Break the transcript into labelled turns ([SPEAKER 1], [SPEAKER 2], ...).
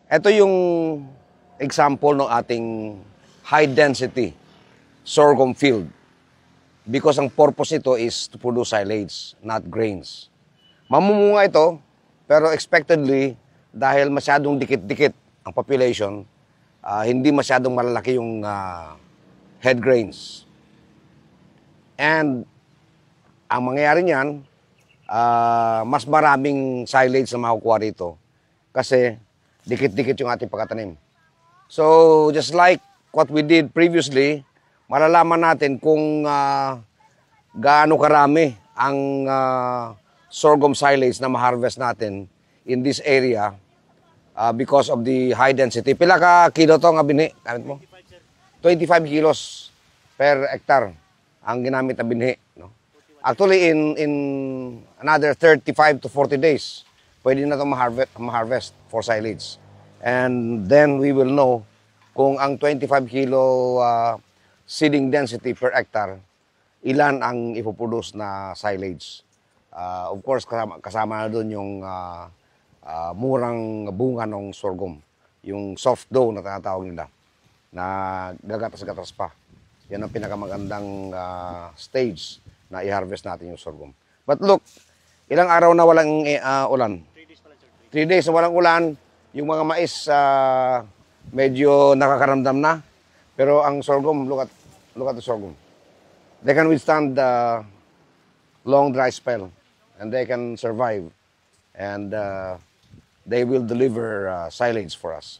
[SPEAKER 1] Ito yung example ng ating high density sorghum field. Because ang purpose nito is to produce silage, not grains. Mamumunga ito, pero expectedly, dahil masyadong dikit-dikit ang population, hindi masyadong malalaki yung head grains. And ang mangyayari niyan, mas maraming silage na makukuha rito kasi dikit-dikit yung ating pagkatanim. So, just like what we did previously, malalaman natin kung gaano karami ang sorghum silage na ma-harvest natin in this area because of the high density. Pila ka kilo to nga binhi? Gamit mo? 25 kilos per hectare ang ginamit na binhi. No? Actually, in another 35 to 40 days, pwede na itong ma-harvest for silage. And then we will know kung ang 25 kilo seeding density per hectare, ilan ang ipoproduce na silage. Of course, kasama na doon yung murang bunga ng sorghum. Yung soft dough na tinatawag nila, na gagatas-gatas pa. Yan ang pinakamagandang stage na i-harvest natin yung sorghum. But look, ilang araw na walang ulan? 3 days na walang ulan. Yung mga mais medyo nakakaramdam na. Pero ang sorghum, look at the sorghum. They can withstand the long dry spell and they can survive and they will deliver silage for us.